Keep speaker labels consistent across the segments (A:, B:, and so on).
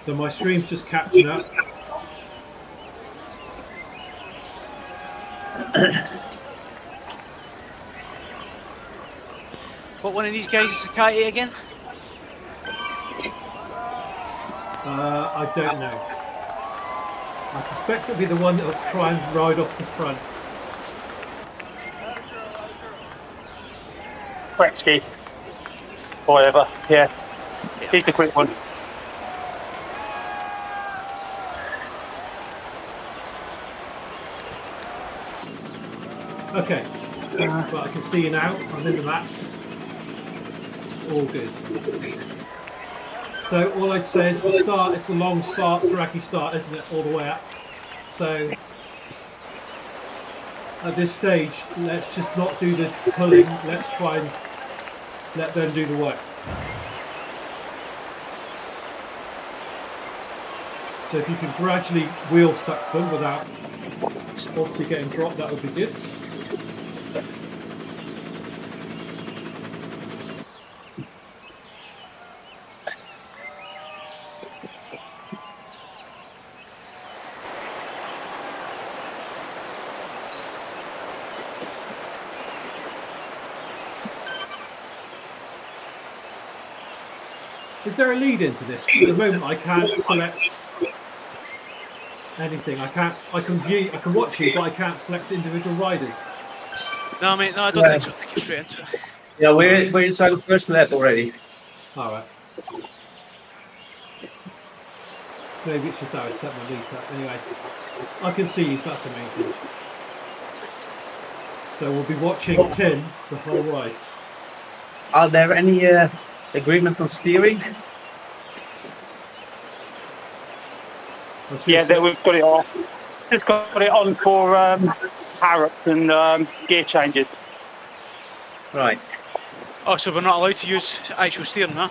A: So my stream's just catching up.
B: What one of these guys is the Kite again?
A: I don't know. I suspect it'll be the one that'll try and ride off the front.
C: Gretzky. Whatever, yeah. He's the quick one.
A: Okay, but I can see you now. I'm in the map. All good. So all I'd say is we start. It's a long start, draggy start, isn't it? All the way up. So at this stage, let's just not do the pulling. Let's try and let them do the work. So if you can gradually wheel suck them without obviously getting dropped, that would be good. Is there a lead into this? At the moment, I can't select anything. I can watch you, but I can't select individual riders.
B: No, mate, no, I don't think so. I think it's straight into it.
D: Yeah, we're inside the first lap already.
A: All right. Maybe it's just how I set my leads up. Anyway, I can see you, so that's the main thing. So we'll be watching Tim the whole ride.
D: Are there any agreements on steering?
C: Yeah, we've got it on. Just got it on for Marrants and gear changes.
D: Right.
B: Oh, so we're not allowed to use actual steering, huh?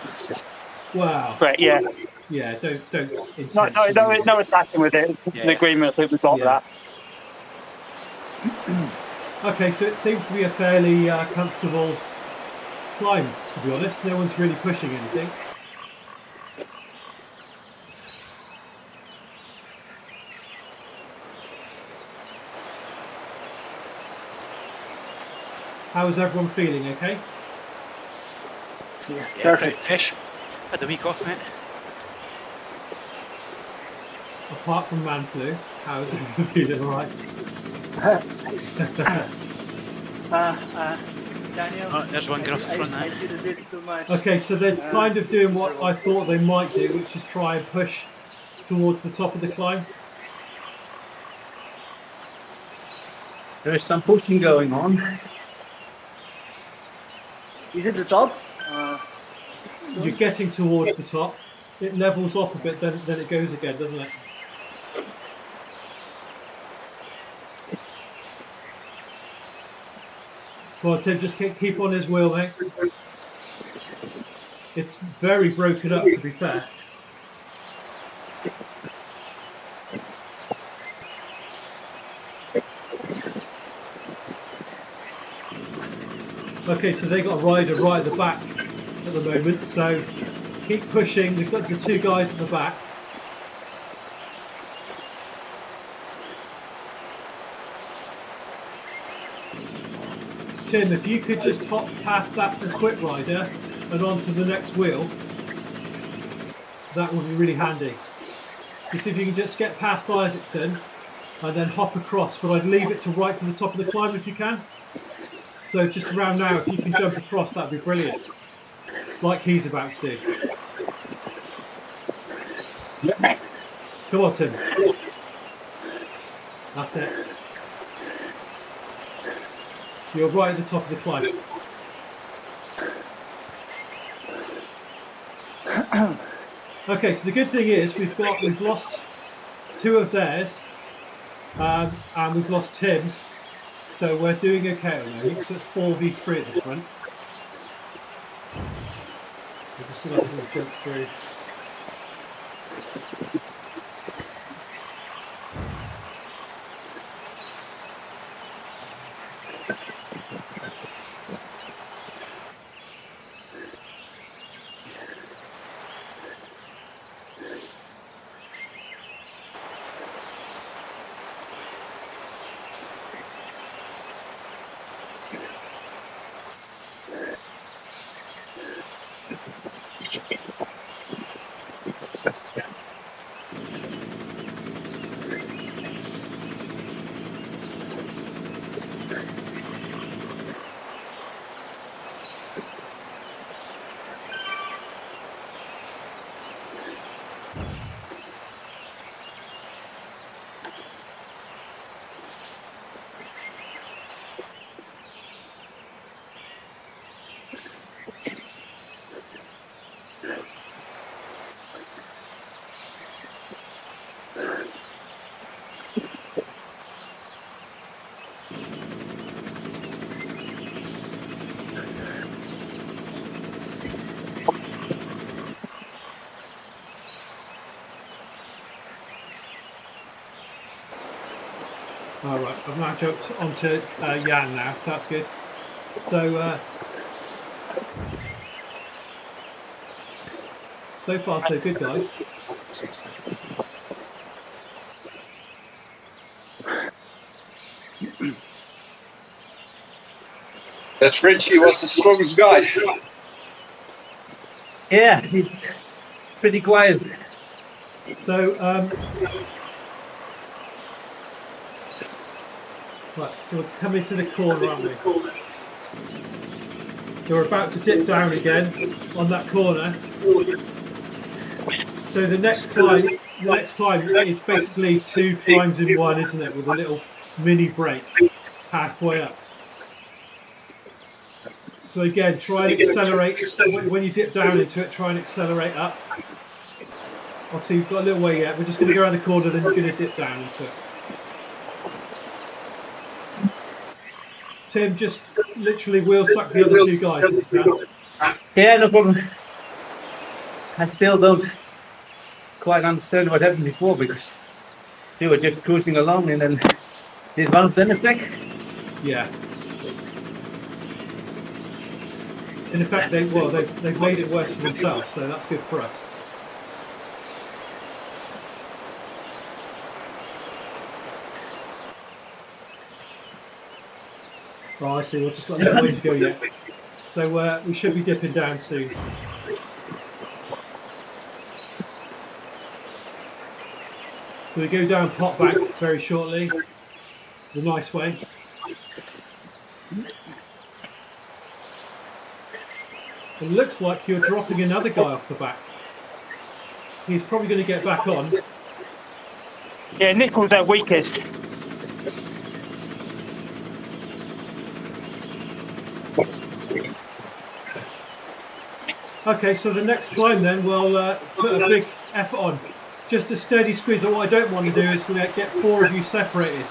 A: Wow.
C: Right, yeah.
A: Yeah, don't.
C: No attacking with it. It's an agreement. I think we've got that.
A: Okay, so it seems to be a fairly comfortable climb, to be honest. No one's really pushing anything. How is everyone feeling? Okay.
B: Yeah, perfect. Fish. Had the week off, mate.
A: Apart from man flu, how is everyone feeling? All right.
E: Daniel,
B: Oh, there's one get off the front
E: I
B: now.
E: did a bit too much.
A: Okay, so they're kind of doing what I thought they might do, which is try and push towards the top of the climb.
D: There is some pushing going on.
E: Is it the top?
A: You're getting towards the top. It levels off a bit, then it goes again, doesn't it? Come on, Tim, just keep on his wheel, mate. It's very broken up, to be fair. Okay, so they got a rider right at the back at the moment, so keep pushing. We've got the two guys at the back. Tim, if you could just hop past that quick rider and onto the next wheel, that would be really handy. Just if you can just get past Isaacson and then hop across, but I'd leave it to right to the top of the climb if you can. So just around now, if you can jump across, that'd be brilliant. Like he's about to do. Come on, Tim. That's it. You're right at the top of the climb. Okay, so the good thing is we've lost two of theirs, and we've lost Tim. So we're doing okay at the moment. So it's 4v3 at the front. We'll just see if I can jump through. All right, I've now jumped onto Jan now, so that's good. So, so far so good, guys.
F: That's Richie was the strongest guy.
D: Yeah, he's pretty quiet.
A: So, right, so we're coming to the corner, aren't we? So we're about to dip down again on that corner. So the next climb is basically 2 climbs in one, isn't it? With a little mini break halfway up. So again, try and accelerate when you dip down into it. Try and accelerate up. Obviously, you've got a little way yet. We're just going to go around the corner, then you're going to dip down into it. Tim, just literally wheel suck the other 2 guys. If you can.
D: Yeah, no problem. I still don't quite understand what happened before because they were just cruising along and then did one of them attack.
A: Yeah. In effect, they've made it worse for themselves, so that's good for us. Oh, I see. We've just got a little way to go yet. So we should be dipping down soon. So we go down pot bank very shortly, the nice way. It looks like you're dropping another guy off the back. He's probably going to get back on.
C: Yeah, Nickel's our weakest.
A: Okay, so the next climb then we'll put a big effort on. Just a steady squeeze. What I don't want to do is get 4 of you separated.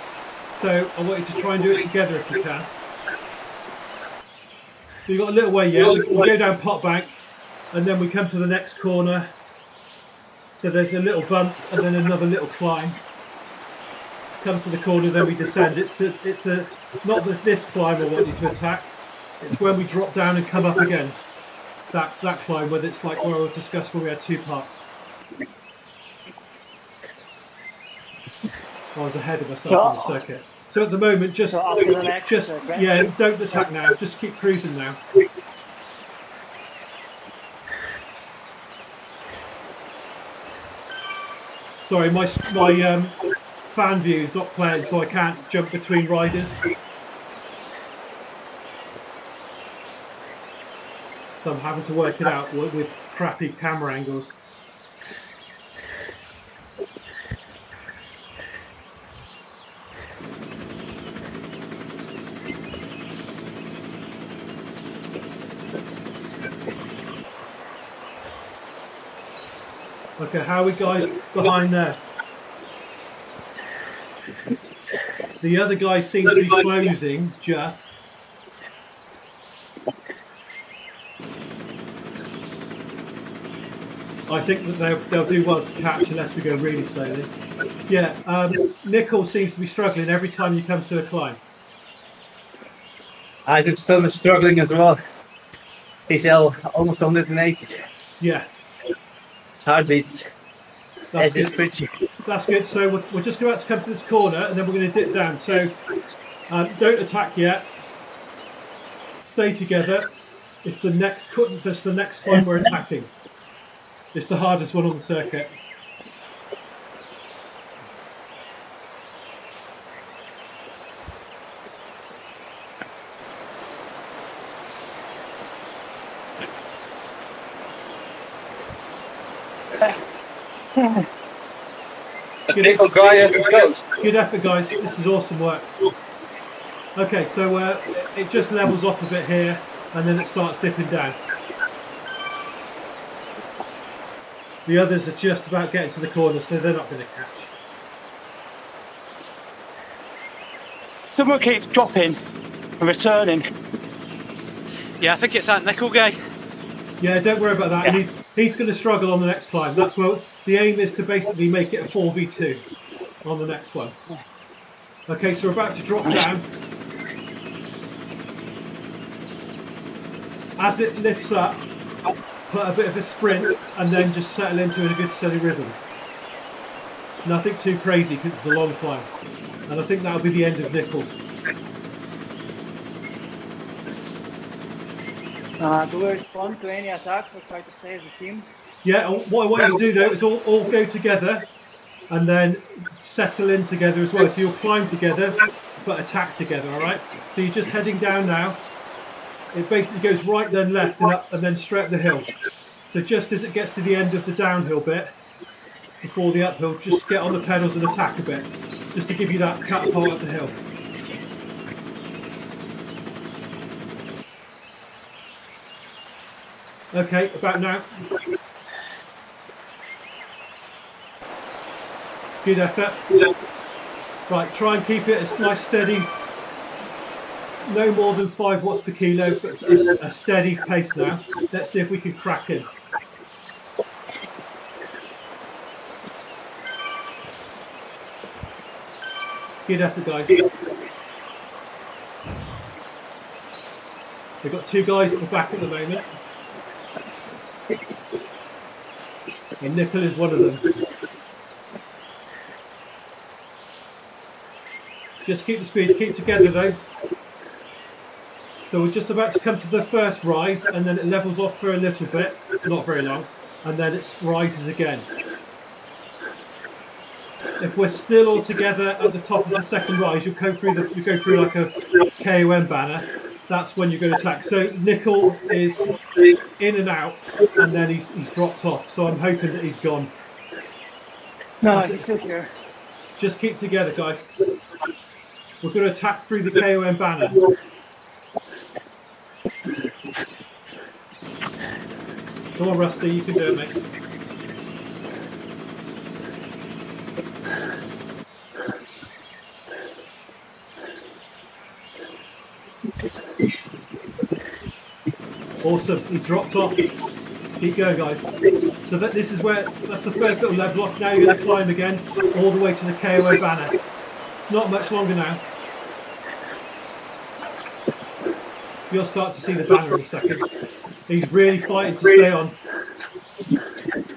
A: So I want you to try and do it together if you can. So you've got a little way yet. We go down pot bank and then we come to the next corner. So there's a little bump and then another little climb. Come to the corner, then we descend. It's not this climb I want you to attack. It's when we drop down and come up again. That climb, whether it's like where we discussed where we had 2 parts. I was ahead of myself on the circuit. So at the moment, just
E: after the next
A: yeah, don't attack now. Just keep cruising now. Sorry, my fan view is not playing, so I can't jump between riders. So I'm having to work it out with crappy camera angles. Okay, how are we guys behind there? The other guys seem to be closing just. I think that they'll do well to catch unless we go really slowly. Yeah, Nickel seems to be struggling every time you come to a climb.
D: I think still struggling as well. He's almost 180.
A: Yeah.
D: Heartbeats.
A: That's
D: It's
A: good.
D: pretty.
A: That's good. So we're just about to come to this corner and then we're going to dip down. So don't attack yet. Stay together. It's the next climb we're attacking. It's the hardest one on the circuit.
F: The nickel guy has a ghost.
A: Good effort, guys. This is awesome work. Okay, so it just levels off a bit here, and then it starts dipping down. The others are just about getting to the corner, so they're not going to catch.
C: Someone keeps dropping and returning.
B: Yeah, I think it's that nickel guy.
A: Yeah, don't worry about that.
C: Yeah.
A: And he's going to struggle on the next climb. That's what the aim is, to basically make it a 4v2 on the next one. Okay, so we're about to drop down. As it lifts up, put a bit of a sprint and then just settle into a good steady rhythm. Nothing too crazy because it's a long climb. And I think that'll be the end of Nickel.
E: Do we respond to any attacks or try to stay as a team?
A: Yeah, what I want you to do though is all go together and then settle in together as well. So you'll climb together but attack together, alright? So you're just heading down now. It basically goes right then left and up and then straight up the hill. So just as it gets to the end of the downhill bit, before the uphill, just get on the pedals and attack a bit. Just to give you that catapult up the hill. Okay, about now. Good effort. Right, try and keep it a nice steady, no more than 5 watts per kilo, but a steady pace now. Let's see if we can crack in. Good effort, guys. We've got 2 guys at the back at the moment. And Nickel is one of them. Just keep the speeds, keep together though. So we're just about to come to the first rise and then it levels off for a little bit, not very long, and then it rises again. If we're still all together at the top of the second rise, you go through like a KOM banner. That's when you're going to attack. So Nickel is in and out, and then he's dropped off. So I'm hoping that he's gone.
E: No, he's still here.
A: Just keep together, guys. We're going to attack through the KOM banner. Come on, Rusty, you can do it, mate. Awesome, he dropped off. Keep going, guys. So that's the first little level off. Now you're going to climb again, all the way to the KOM banner. It's not much longer now. You'll start to see the banner in a second. He's really fighting to stay on.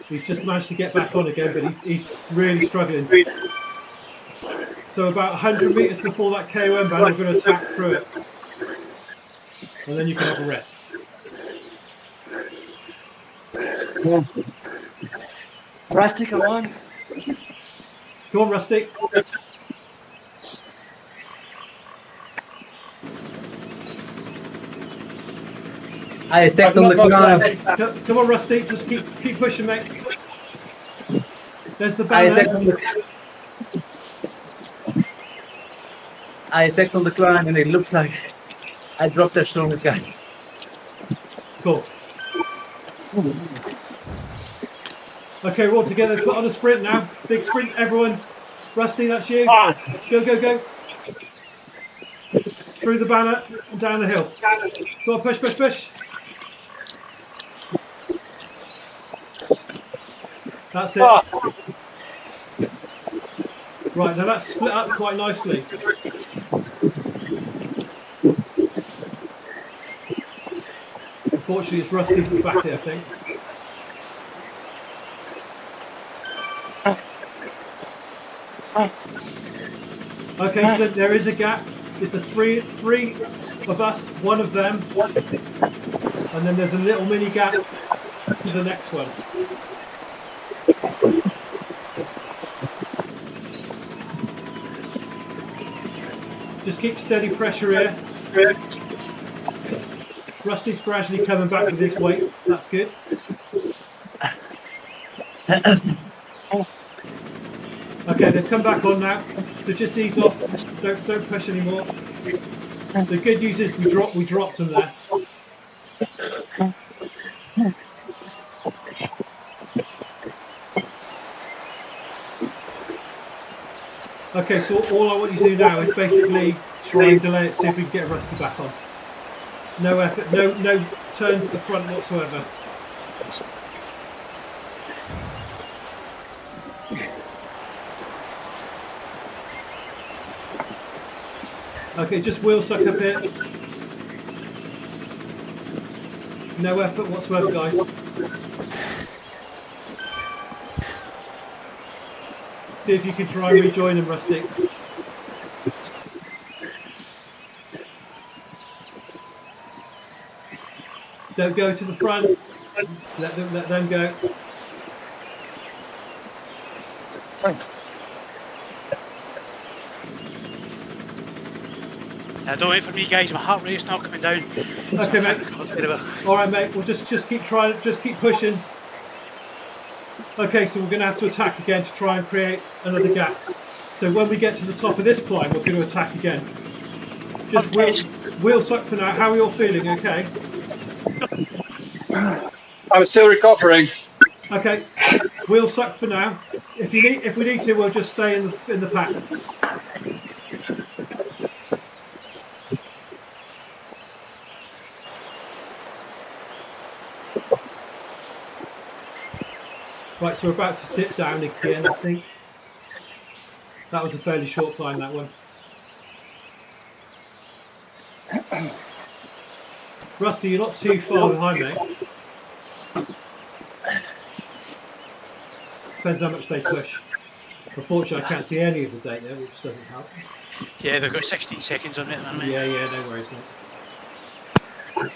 A: He's just managed to get back on again, but he's really struggling. So about 100 metres before that KOM banner, we're going to attack through it. And then you can have a rest.
E: Rusty, come on.
A: Come on, Rusty.
D: I attacked on the ground.
A: Come on, Rusty. Just keep pushing, mate. There's the banner.
D: I attacked on the ground and it looks like I dropped the strongest guy.
A: Cool. Okay, we're all together. Put on a sprint now. Big sprint, everyone. Rusty, that's you. Go, go, go. Through the banner and down the hill. Go on, push, push, push. That's it. Right, now that's split up quite nicely. Unfortunately, it's Rusty's at the back here, I think. Okay, so there is a gap. It's a three of us, one of them, and then there's a little mini gap to the next one. Just keep steady pressure here. Rusty's gradually coming back with his weight. That's good. Okay, they've come back on now. So just ease off. Don't push anymore. The good news is we dropped them there. Okay, so all I want you to do now is basically try and delay it, see if we can get Rusty back on. No effort, no turns at the front whatsoever. Okay, just wheel suck up here. No effort whatsoever, guys. See if you can try and rejoin them, Rusty. Don't go to the front. Let them go.
B: Don't wait for me, guys. My heart rate's not coming down.
A: Okay, mate. All right, mate. We'll just keep trying. Just keep pushing. Okay, so we're going to have to attack again to try and create another gap. So when we get to the top of this climb, we're going to attack again. Just wheel suck for now. How are you all feeling? Okay.
F: I'm still recovering.
A: Okay. Wheel suck for now. If we need to, we'll just stay in the pack. Right, so we're about to dip down again, I think. That was a fairly short climb, that one. Rusty, you're not too far behind, mate. Depends how much they push. Unfortunately, I can't see any of the data, which doesn't help.
B: Yeah, they've got 16 seconds on it, haven't they?
A: Yeah, no worries, mate.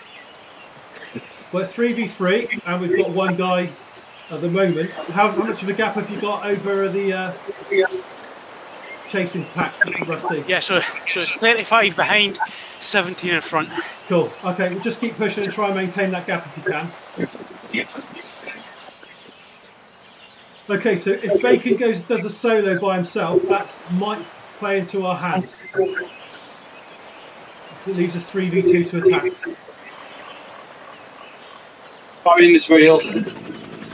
A: Well, it's 3v3, and we've got one guy at the moment. How much of a gap have you got over the chasing pack, Rusty?
B: Yeah, so it's 35 behind, 17 in front.
A: Cool. Okay, we'll just keep pushing and try and maintain that gap if you can. Okay, so if Bacon does a solo by himself, that might play into our hands. So it leaves us 3v2 to attack.
F: I'm in this wheel.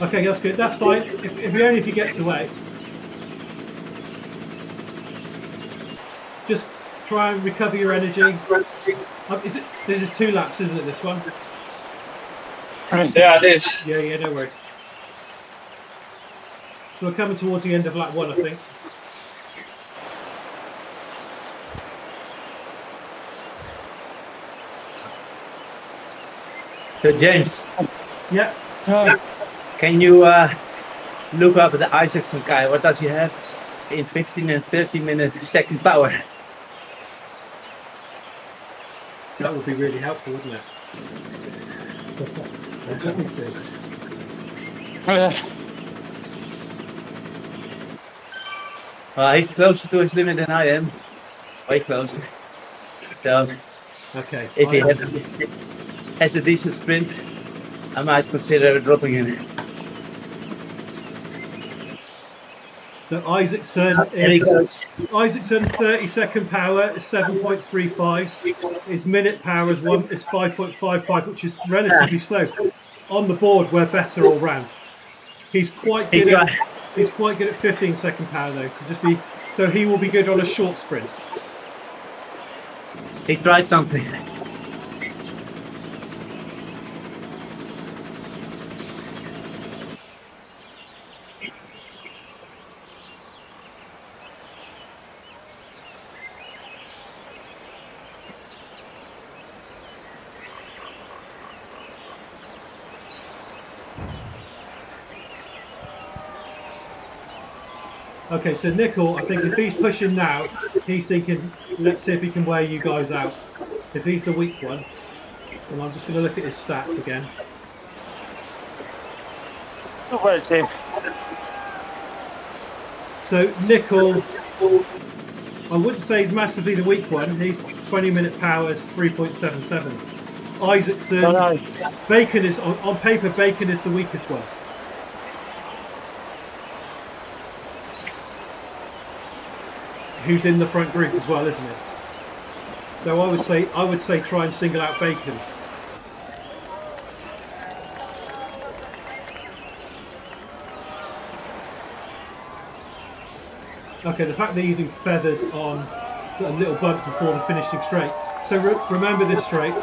A: Okay, that's good. That's fine. Only if he gets away. Just try and recover your energy. This is 2 laps, isn't it, this one?
F: Yeah, it is.
A: Yeah, no worries. So we're coming towards the end of lap 1, I think.
D: So James,
A: Yeah.
D: can you look up the Isaacson guy? What does he have in 15 and 30 minutes second power?
A: That would be really helpful, wouldn't it? Let me see.
D: He's closer to his limit than I am. Way closer. So
A: Okay.
D: if he has a decent sprint, I might consider dropping him.
A: So Isaacson 30-second power is 7.35. His minute power is 5.55, which is relatively slow. On the board, we're better all round. He's quite good at 15-second power though. So he will be good on a short sprint.
D: He tried something.
A: Okay, so Nickel, I think if he's pushing now, he's thinking, let's see if he can wear you guys out. If he's the weak one, and I'm just going to look at his stats again.
C: Well, team.
A: So Nickel, I wouldn't say he's massively the weak one. He's 20-minute power is 3.77. Isaacson, Bacon is on paper. Bacon is the weakest one. Who's in the front group as well, isn't it? So I would say try and single out Bacon. Okay, the fact they're using feathers on a little bump before the finishing straight. So remember this straight,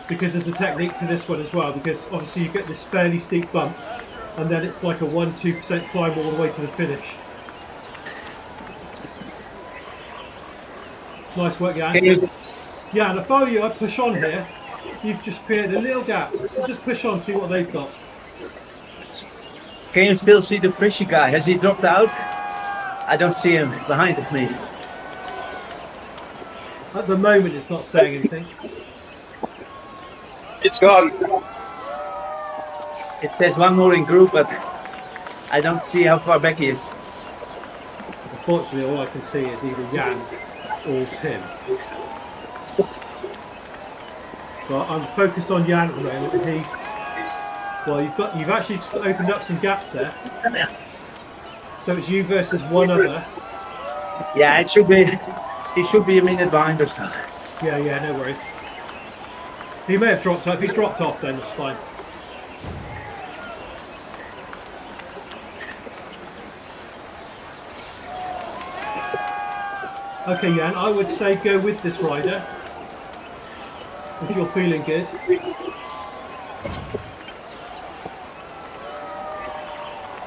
A: because there's a technique to this one as well, because obviously you get this fairly steep bump, and then it's like a 1-2% climb all the way to the finish. Nice work, Jan. Yeah, and if I were you, I'd push on here. You've just created a little gap. So just push on, see what they've got.
D: Can you still see the fishy guy? Has he dropped out? I don't see him behind me.
A: At the moment, it's not saying anything.
F: It's gone.
D: It says one more in group, but I don't see how far back he is.
A: Unfortunately, all I can see is either Jan or Tim. But I'm focused on Jan at the moment, and he's you've actually opened up some gaps there. So it's you versus one other.
D: Yeah, it should be. He should be a minute behind us now.
A: Yeah, no worries. He may have dropped off. If he's dropped off, then it's fine. Okay, Jan, I would say go with this rider if you're feeling good.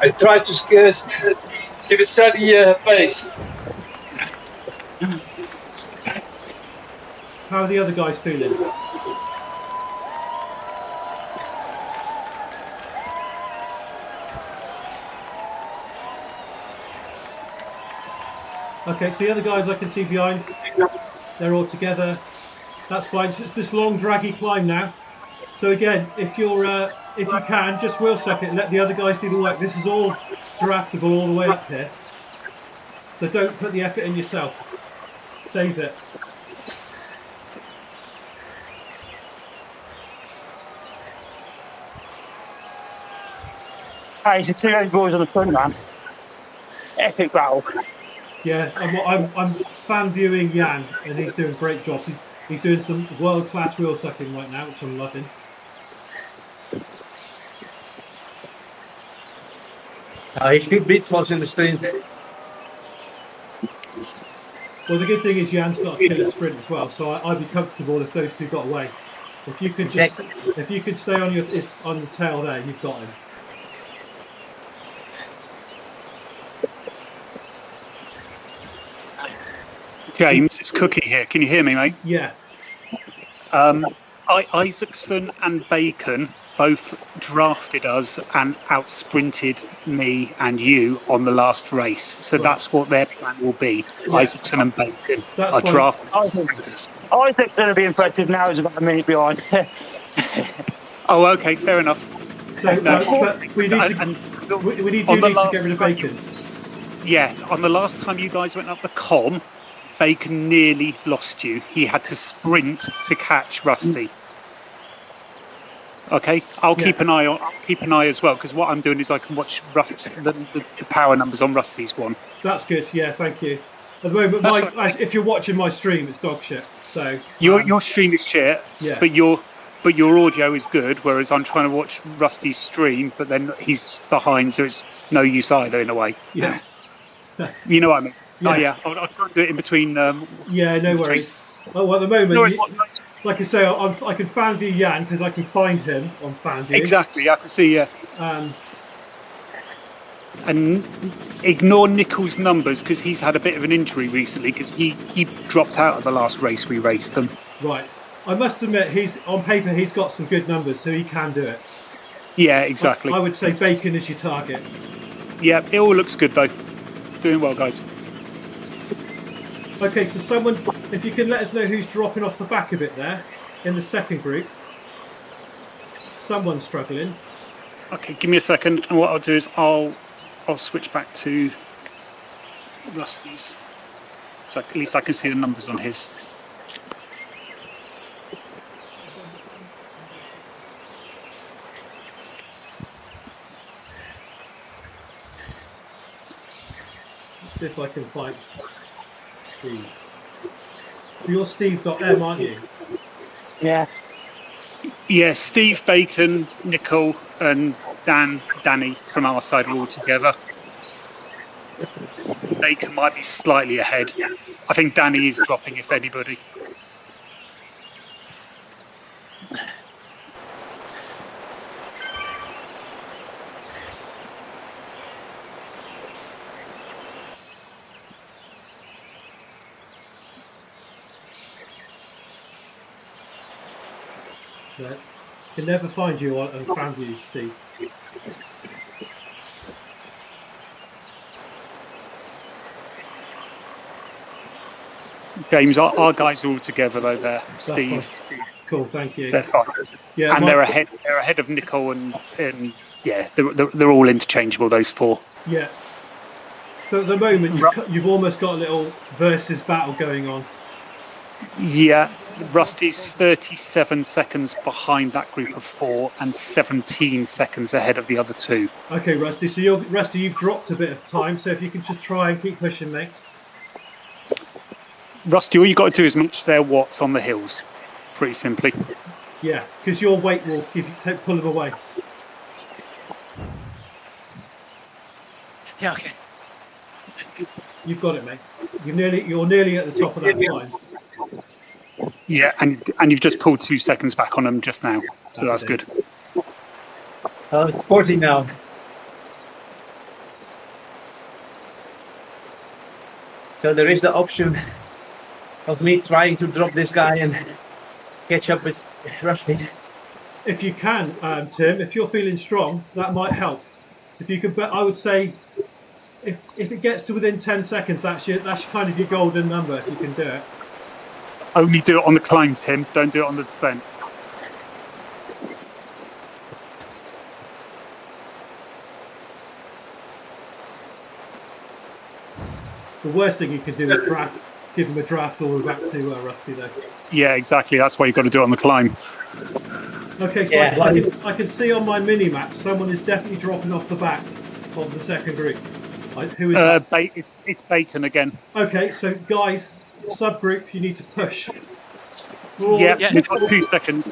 F: I tried to give it steady pace.
A: How are the other guys feeling? Okay, so the other guys I can see behind, they're all together. That's fine. So it's this long, draggy climb now. So again, if you can, just wheel suck it and let the other guys do the work. This is all draftable all the way up here. So don't put the effort in yourself. Save it.
C: Hey, it's the two of those boys on the front, man. Epic battle.
A: Yeah, I'm fan viewing Jan, and he's doing great jobs. He's doing some world-class wheel sucking right now, which I'm loving.
D: He should beat Floss in the sprint.
A: Well, the good thing is Jan's got a killer sprint as well, so I'd be comfortable if those two got away. If you could if you could stay on the tail there, you've got him.
B: James, it's Cookie here. Can you hear me, mate?
A: Yeah.
B: Isaacson and Bacon both drafted us and outsprinted me and you on the last race. So that's what their plan will be. Yeah. Isaacson and Bacon are drafted sprinters.
C: Isaac's going to be impressive now. He's about a minute behind.
B: Oh, okay, fair enough.
A: So but we need you to get rid of Bacon.
B: Yeah, on the last time you guys went up the com, Bacon nearly lost you. He had to sprint to catch Rusty. Okay, I'll keep an eye as well, because what I'm doing is I can watch the power numbers on Rusty's one.
A: That's good. Yeah, thank you. At the moment, if you're watching my stream, it's dog shit. So
B: your stream is shit, but your audio is good. Whereas I'm trying to watch Rusty's stream, but then he's behind, so it's no use either in a way.
A: Yeah.
B: You know what I mean?
A: Yeah.
B: Oh yeah, I'll try to do it in between.
A: Yeah, no worries. Well, at the moment, like I say, I can fan view Jan because I can find him on fan view.
B: Exactly, I can see. And ignore Nickel's numbers because he's had a bit of an injury recently because he dropped out of the last race we raced them.
A: Right. I must admit, on paper he's got some good numbers, so he can do it.
B: Yeah, exactly.
A: I would say Bacon is your target.
B: Yeah, it all looks good though. Doing well, guys.
A: Okay, so someone, if you can let us know who's dropping off the back of it there in the second group. Someone's struggling.
B: Okay, give me a second, and what I'll do is I'll switch back to Rusty's, so at least I can see the numbers on his.
A: Let's see if I can find Steve. You're Steve.M, aren't you?
C: Yeah.
B: Yeah, Steve, Bacon, Nickel, and Danny from our side are all together. Bacon might be slightly ahead. I think Danny is dropping, if anybody.
A: No. Can never find you on fan view, Steve.
B: James, our guys are all together though. There, Steve.
A: Cool, thank you.
B: They're fine.
A: Yeah,
B: And they're ahead. They're ahead of Nicole and yeah, they're all interchangeable. Those four.
A: Yeah. So at the moment, you've almost got a little versus battle going on.
B: Yeah, Rusty's 37 seconds behind that group of four and 17 seconds ahead of the other two.
A: Okay, Rusty. So Rusty, you've dropped a bit of time. So if you can just try and keep pushing, mate.
B: Rusty, all you got to do is match their watts on the hills, pretty simply.
A: Yeah, because your weight will pull them away.
G: Yeah, okay.
A: You've got it, mate. You're nearly at the top of that climb.
B: Yeah, and you've just pulled 2 seconds back on them just now, so that's good.
D: It's 40 now. So there is the option of me trying to drop this guy and catch up with Rusty.
A: If you can, Tim, if you're feeling strong, that might help. If you could, I would say, if it gets to within 10 seconds, that's kind of your golden number. If you can do it.
B: Only do it on the climb, Tim. Don't do it on the descent.
A: The worst thing you can do is give him a draft all the way back to Rusty, though.
B: Yeah, exactly. That's why you've got to do it on the climb.
A: Okay, so yeah, I can see on my mini map someone is definitely dropping off the back of the second group. Who is that?
B: It's Bacon again.
A: Okay, so guys, subgroup, you need to push.
B: We've got 2 seconds.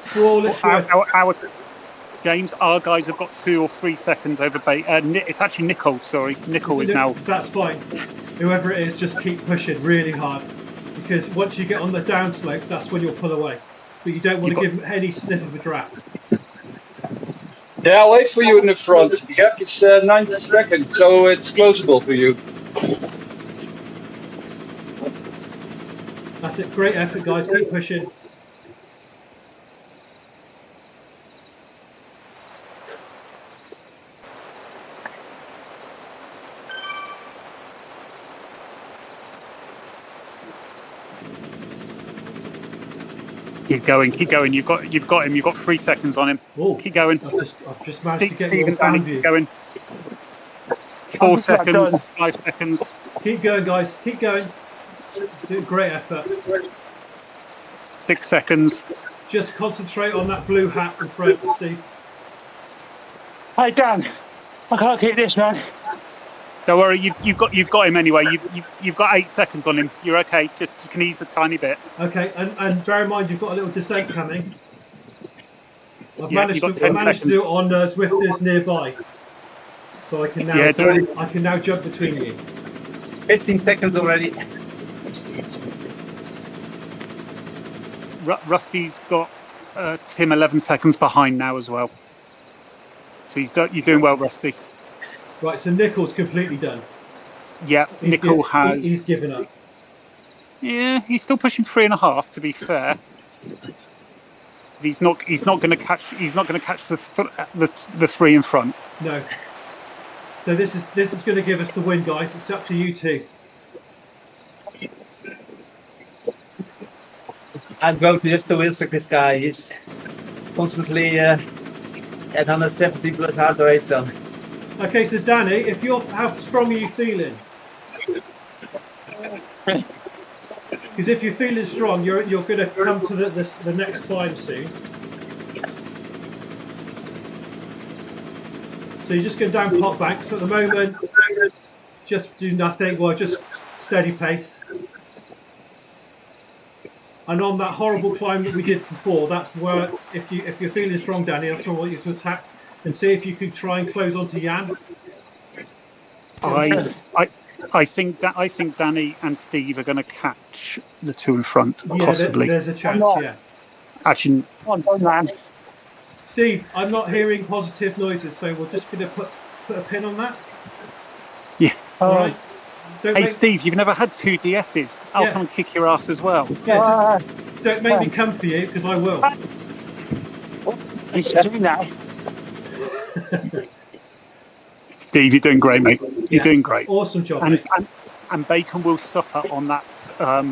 B: James, our guys have got 2 or 3 seconds over Bacon. It's actually Nicole, sorry. Nicole is now...
A: That's fine. Whoever it is, just keep pushing really hard. Because once you get on the downslope, that's when you'll pull away. But you don't want to give them any sniff of a draft.
F: Yeah, I'll wait for you in the front. The gap is 90 seconds, so it's closable for you.
A: That's it. Great effort, guys. Keep pushing.
B: Keep going. You've got him. You've got 3 seconds on him.
A: Ooh,
B: keep going.
A: I've just managed to get you on
B: Danny,
A: fan view.
B: keep going. 4 seconds. 5 seconds.
A: Keep going, guys. Keep going. Do a great effort.
B: 6 seconds.
A: Just concentrate on that blue hat in front, Steve.
C: Hey Dan, I can't keep this, man.
B: Don't worry, you've got him anyway. You've got 8 seconds on him. You're okay. Just you can ease a tiny bit.
A: Okay, and bear in mind you've got a little descent coming. I've managed to do it on Zwifters nearby, so I can now I can now jump between you.
D: 15 seconds already.
B: Rusty's got Tim 11 seconds behind now as well. So you're doing well, Rusty.
A: Right, so Nicole's completely done.
B: Yeah, Nicole has.
A: He's given up.
B: Yeah, he's still pushing 3.5. To be fair, he's not going to catch. He's not going to catch the 3 in front.
A: No. So this is going to give us the win, guys. It's up to you two.
D: I'm going to just wheel trick this guy. He's constantly at 170 plus heart rate. So.
A: Okay, so Danny, how strong are you feeling? Because if you're feeling strong, you're going to come to the next climb soon. So you're just going down pot banks at the moment. Just do nothing. Well, just steady pace. And on that horrible climb that we did before, that's where if you're feeling strong, Danny, that's where I want you to attack and see if you could try and close onto Jan.
B: I think Danny and Steve are going to catch the 2 in front, possibly.
A: There's a chance, yeah.
B: Actually,
C: Come on, man.
A: Steve, I'm not hearing positive noises, so we're just going to put a pin on that.
B: Yeah.
A: All right.
B: Steve, you've never had 2 DSs. I'll come and kick your ass as well.
A: Yeah, don't make me come for you, because I will.
C: He's doing that.
B: Steve, you're doing great, mate. You're doing great.
A: Awesome job,
B: And,
A: mate.
B: and Bacon will suffer on that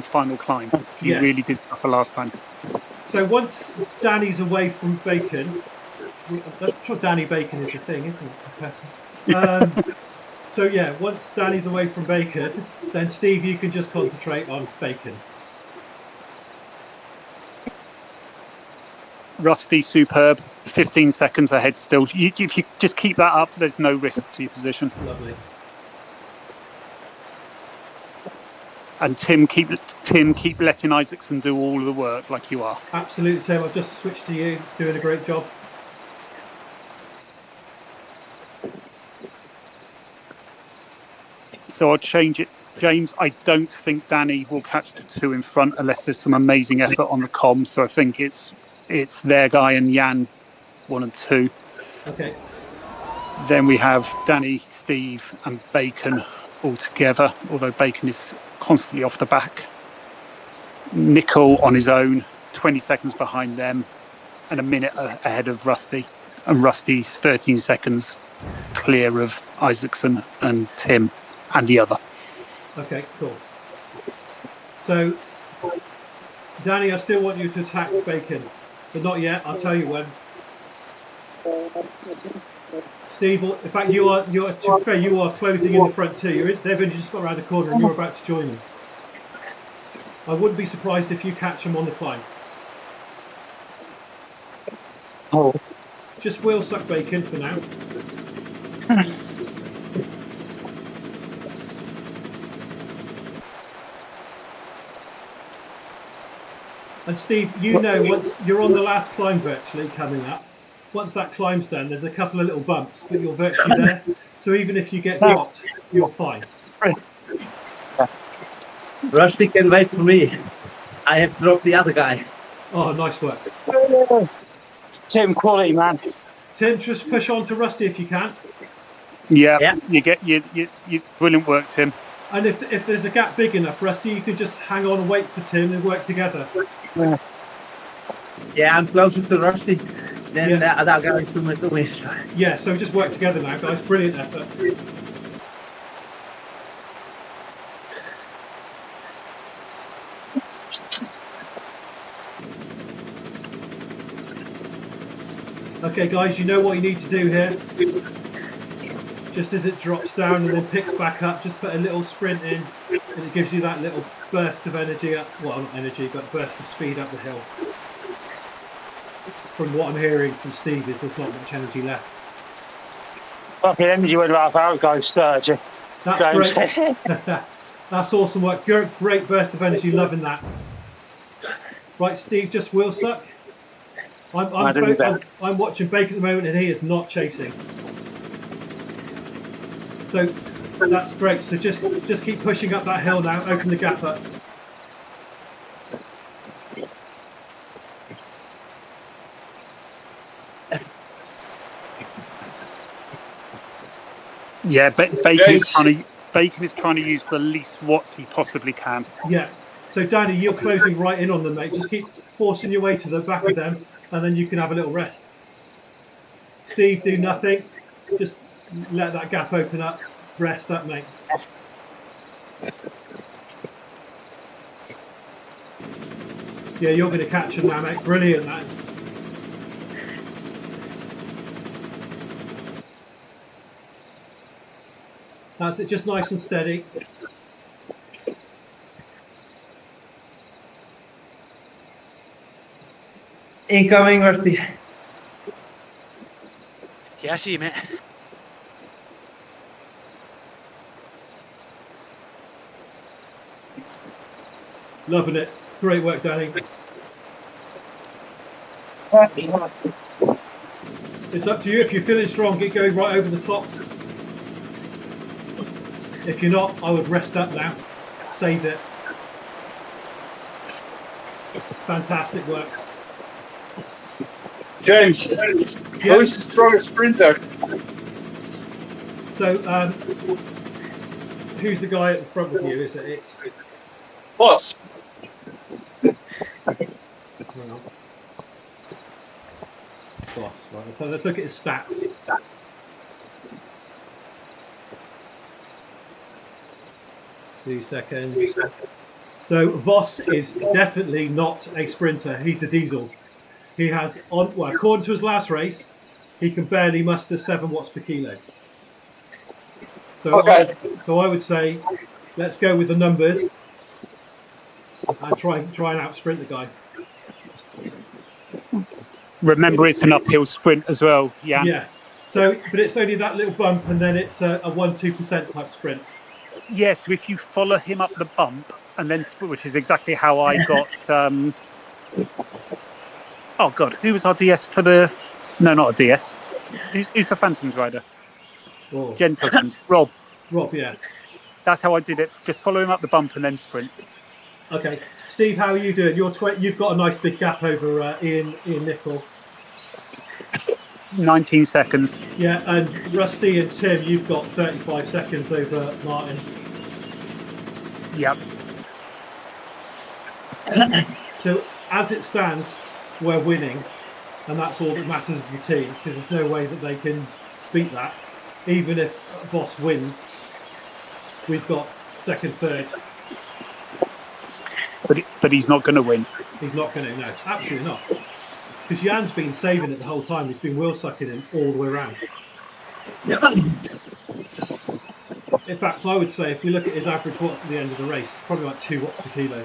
B: final climb. He
A: Yes.
B: really did suffer last time.
A: So once Danny's away from Bacon, I'm sure Danny Bacon is a thing, isn't it? A person. So yeah, once Danny's away from Bacon, then Steve, you can just concentrate on Bacon.
B: Rusty, superb. 15 seconds ahead still. If you just keep that up, there's no risk to your position.
A: Lovely.
B: And Tim, keep letting Isaacson do all of the work like you are.
A: Absolutely, Tim. I've just switched to you. Doing a great job.
B: So I'll change it. James, I don't think Danny will catch the two in front unless there's some amazing effort on the comm. So I think it's their guy and Jan 1 and 2.
A: Okay.
B: Then we have Danny, Steve and Bacon all together, although Bacon is constantly off the back. Nickel on his own, 20 seconds behind them and a minute ahead of Rusty. And Rusty's 13 seconds clear of Isaacson and Tim and the other.
A: Okay, cool. So, Danny, I still want you to attack Bacon, but not yet. I'll tell you when. Steve, in fact, to be fair, you are closing in the front too. They've only just got around the corner and you're about to join them. I wouldn't be surprised if you catch them on the climb.
C: Oh.
A: Just wheel suck Bacon for now. And Steve, you know, once you're on the last climb virtually coming up, once that climb's done, there's a couple of little bumps, but you're virtually there. So even if you get dropped, you're fine.
D: Rusty can wait for me. I have dropped the other guy.
A: Oh, nice work.
C: Tim, quality, man.
A: Tim, just push on to Rusty if you can.
B: Yeah. You get you brilliant work, Tim.
A: And if there's a gap big enough, Rusty, you can just hang on and wait for Tim and work together.
D: Yeah, I'm closer to Rusty than that guy to me.
A: Yeah, so just work together now, guys. Brilliant effort. Okay, guys, you know what you need to do here. Just as it drops down and then picks back up, just put a little sprint in, and it gives you that little burst of energy up. Well, not energy, but burst of speed up the hill. From what I'm hearing from Steve, is there's not much energy left.
C: Fucking energy went about an hour ago, Serge.
A: That's great. That's awesome work. Great burst of energy. Loving that. Right, Steve, just wheel suck. I'm watching Bacon at the moment, and he is not chasing. So that's great. So just keep pushing up that hill now. Open the gap up.
B: Yeah, Bacon is trying to use the least watts he possibly can.
A: Yeah. So Danny, you're closing right in on them, mate. Just keep forcing your way to the back of them, and then you can have a little rest. Steve, do nothing. Just let that gap open up. Rest up, mate. Yeah, you're going to catch them now, mate. Brilliant, that. That's it, just nice and steady.
D: Incoming, Rusty.
G: Yeah, I see you, mate.
A: Loving it. Great work, Danny. It's up to you. If you're feeling strong, get going right over the top. If you're not, I would rest up now. Save it. Fantastic work.
F: James, who's the strongest sprinter?
A: So, who's the guy at the front with you? Is it? It's
F: What?
A: Voss. Right, so let's look at his stats. Two seconds. So Voss is definitely not a sprinter. He's a diesel. He has, according to his last race, he can barely muster 7 watts per kilo. So,
C: Okay.
A: I would say, let's go with the numbers and try and out sprint the guy.
B: Remember, it's an uphill sprint as well. Yeah.
A: Yeah. So, but it's only that little bump, and then it's a 1-2% type sprint.
B: Yes, if you follow him up the bump and then sprint, which is exactly how I got. Oh God, who was our DS for the? No, not a DS. Who's the Phantoms rider?
A: Oh.
B: Jen's husband, Rob.
A: Rob, yeah.
B: That's how I did it. Just follow him up the bump and then sprint.
A: Okay, Steve, how are you doing? You've got a nice big gap over Ian Nicol.
B: 19 seconds.
A: Yeah, and Rusty and Tim, you've got 35 seconds over Martin.
B: Yep.
A: So as it stands, we're winning, and that's all that matters to the team, because there's no way that they can beat that. Even if Voss wins, we've got second, third.
B: But he's not going to win.
A: He's not going to, no, absolutely not. Because Jan's been saving it the whole time. He's been wheel sucking him all the way around. In fact, I would say if we look at his average watts at the end of the race, it's probably like 2 watts per kilo.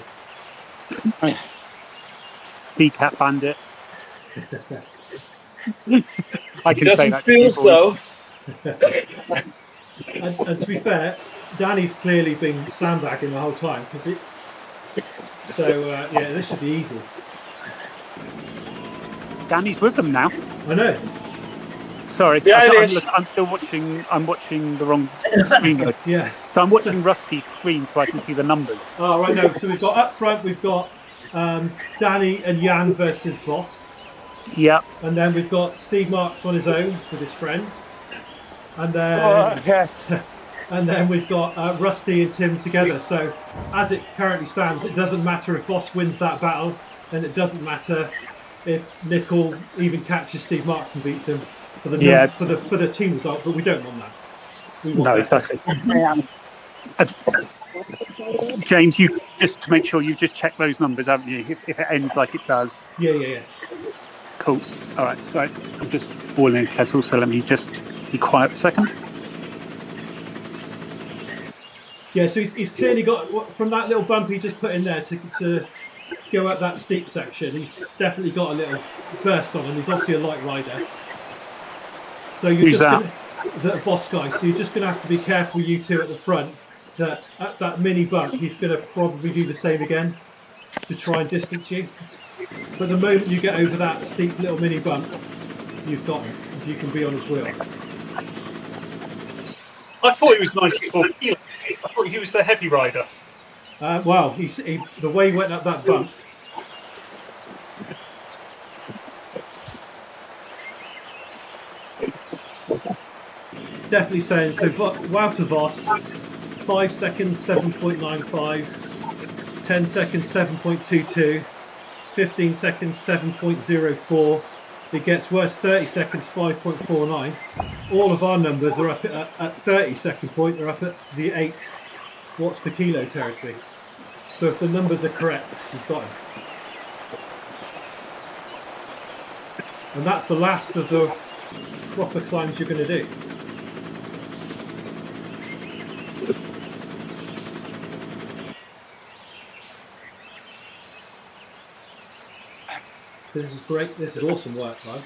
B: Decap bandit. I can
F: Doesn't
B: say that.
F: feel so.
A: And to be fair, Danny's clearly been sandbagging the whole time. Yeah, this should be easy.
B: Danny's with them now.
A: I know.
B: Sorry,
F: Yeah, it is.
B: I'm still watching. I'm watching the wrong screen mode.
A: Yeah.
B: So I'm watching Rusty's screen so I can see the numbers.
A: Oh, right, no. So we've got up front, we've got Danny and Jan versus Voss.
B: Yep.
A: And then we've got Steve Marks on his own with his friends. And then, and then we've got Rusty and Tim together. So as it currently stands, it doesn't matter if Voss wins that battle, and it doesn't matter if Nicol even catches Steve Marks and beats him for the team result. But we don't want that. We want
B: exactly. James, you just to make sure you just check those numbers, haven't you? If it ends like it does.
A: Yeah.
B: Cool. All right. So I'm just boiling a kettle, so let me just be quiet a second.
A: Yeah, so he's clearly got, from that little bump he just put in there to go up that steep section, he's definitely got a little burst on, and he's obviously a light rider. So you're
B: Who's that?
A: The boss guy. So you're just going to have to be careful, you two at the front, that at that mini bump he's going to probably do the same again to try and distance you. But the moment you get over that steep little mini bump, you've got him. You can be on his wheel.
B: I thought he was 94 kilos. I thought he was the heavy rider.
A: Well, the way he went up that bump. Definitely saying, so Wouter Voss, 5 seconds, 7.95, 10 seconds, 7.22, 15 seconds, 7.04. It gets worse, 30 seconds, 5.49. All of our numbers are up at 30 second point, they're up at the 8 watts per kilo territory. So if the numbers are correct, you've got it. And that's the last of the proper climbs you're going to do. This is great. This is awesome work, guys.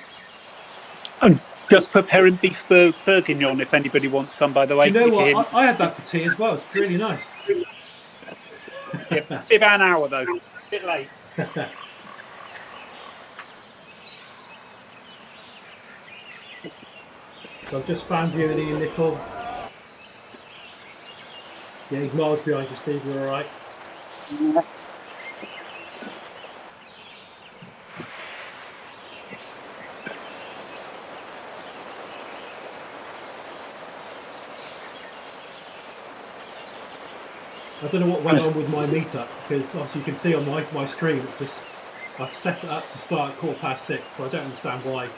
B: I'm just preparing beef bourguignon if anybody wants some, by the way.
A: Do you know what? I had that for tea as well. It's really nice.
B: Yeah, about an hour though. A bit late.
A: So I've just found you and Ian Nicol. Yeah, he's miles behind you, Steve. You're all right. I don't know what went on with my meetup, because obviously you can see on my screen, it's just, I've set it up to start at 6:15, so I don't understand why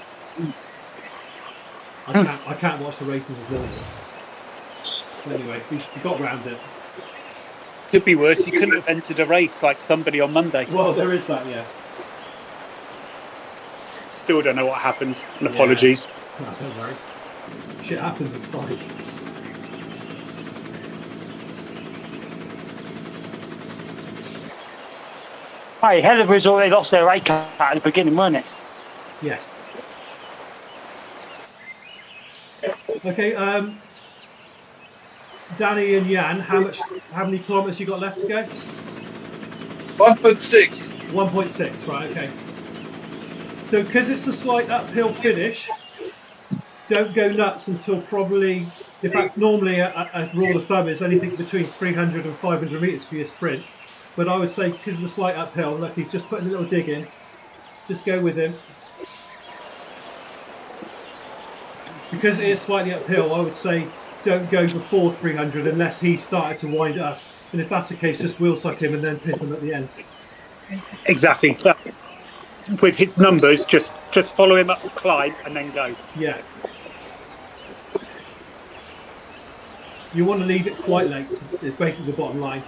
A: I can't watch the races as well. Anyway, we got round it.
B: Could be worse. You couldn't have entered a race like somebody on Monday.
A: Well, there is that, yeah.
B: Still don't know what happened. And apologies.
A: No, don't worry. Shit happens, it's fine.
C: Hey, hell of a result. They lost their 8 car at the beginning, weren't it?
A: Yes. Okay, Danny and Jan, how many kilometres you got left to go?
F: 1.6.
A: 1.6, right, okay. So because it's a slight uphill finish, don't go nuts until probably, in fact, normally a rule of thumb is anything between 300 and 500 metres for your sprint. But I would say because of the slight uphill, look, he's just putting a little dig in. Just go with him. Because it is slightly uphill, I would say don't go before 300 unless he started to wind up. And if that's the case, just wheel suck him and then pit him at the end.
B: Exactly. So, with his numbers, just follow him up the climb and then go.
A: Yeah. You want to leave it quite late, is basically the bottom line.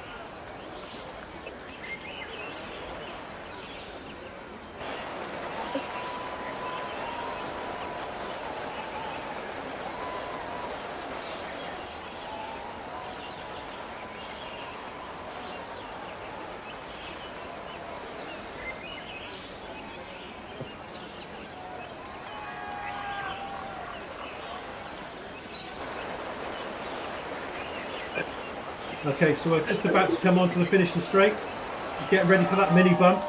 A: Okay, so we're just about to come onto the finishing straight. Get ready for that mini bump.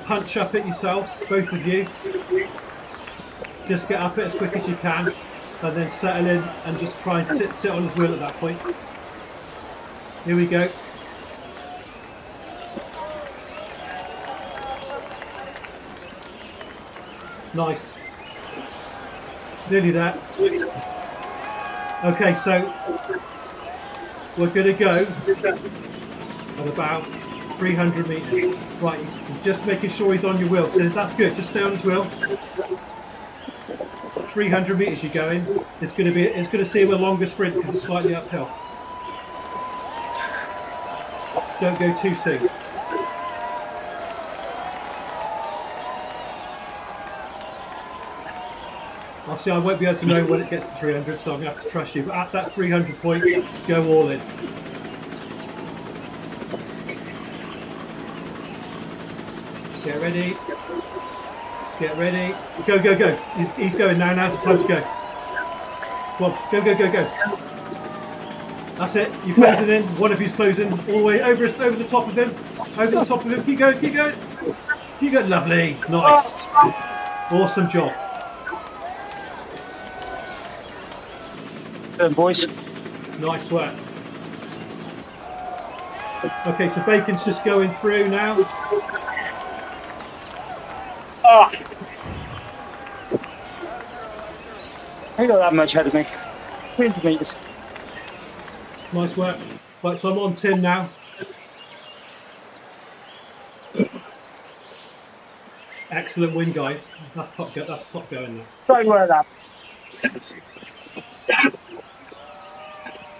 A: Punch up it yourselves, both of you. Just get up it as quick as you can, and then settle in and just try and sit on his wheel at that point. Here we go. Nice. Nearly there. Okay, so we're going to go at about 300 metres. Right, he's just making sure he's on your wheel. So that's good. Just stay on his wheel. 300 metres you're going. It's going to seem a longer sprint because it's slightly uphill. Don't go too soon. Obviously, I won't be able to know when it gets to 300, so I'm going to have to trust you. But at that 300 point, go all in. Get ready. Get ready. Go, go, go. He's going now. Now's the time to go. Come on, go, go, go, go. That's it. You're closing in. One of you's closing all the way over the top of him. Over the top of him. Keep going, keep going. Keep going. Lovely. Nice. Awesome job.
C: Good, boys.
A: Nice work. Okay, so Bacon's just going through now.
C: Oh. He got that much ahead of me. 300 metres.
A: Nice work. Right, so I'm on Tim now. Excellent win, guys. That's top going there.
C: Don't worry that.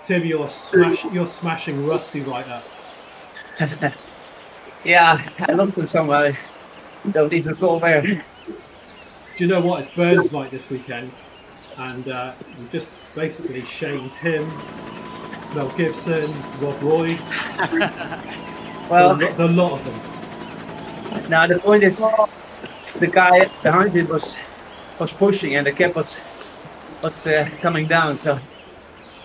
A: Tim, you're smashing Rusty right up.
D: Yeah, I looked at somewhere. Don't need to go there.
A: Do you know what? It's Burns night this weekend, and we just basically shamed him, Mel Gibson, Rob Roy.
D: Well,
A: the lot of them.
D: now the point is, the guy behind him was pushing, and the cap was coming down. So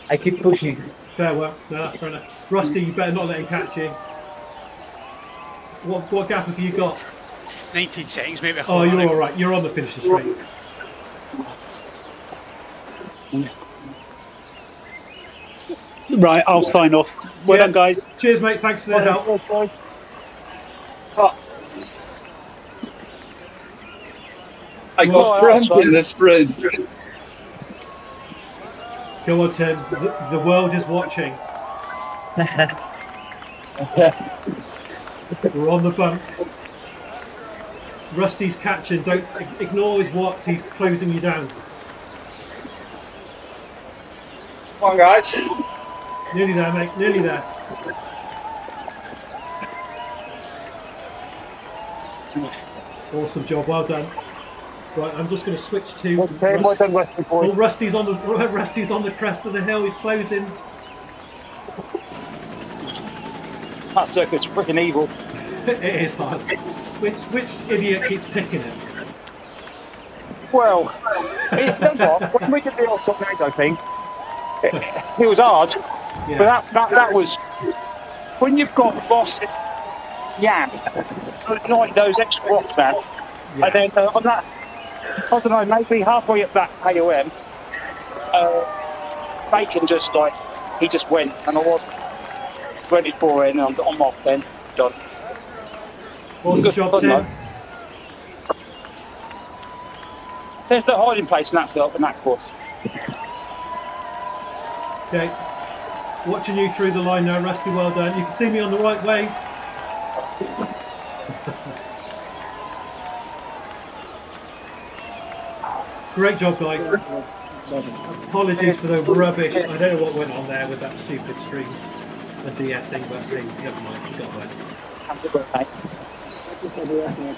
D: I keep pushing.
A: Fair work. No, that's fair enough. Rusty, you better not let him catch you. What gap have you got?
G: 19 seconds, maybe.
A: Oh, you're all right. You're on the finishing straight.
B: Right, I'll sign off. Well done, guys.
A: Cheers, mate. Thanks for the help.
F: I got cramped in that sprint.
A: Go on, Tim. The world is watching. We're on the bump. Rusty's catching. Don't ignore his watts. He's closing you down.
F: Come on, guys.
A: Nearly there, mate. Nearly there. Awesome job. Well done. Right, I'm just going to switch to.
C: Well done, Rusty boys.
A: Oh, Rusty's on the crest of the hill. He's closing.
C: That circuit's freaking evil.
A: It is hard. Which idiot keeps picking it?
C: Well, you know what? When we did the old tornado thing, it was hard.
A: Yeah.
C: But that was when you've got Voss, Jan, those extra watts, man.
A: Yeah.
C: And then on that, I don't know, maybe halfway up that AOM, Bacon just he just went, and I was ready for it, and I'm off then. Done.
A: Awesome job, Tim.
C: There's no hiding place in that course.
A: Okay. Watching you through the line now, Rusty. Well done. You can see me on the right way. Great job, guys. Apologies for the rubbish. I don't know what went on there with that stupid stream and DS thing, but hey, never mind. We got there.
C: Have a good day.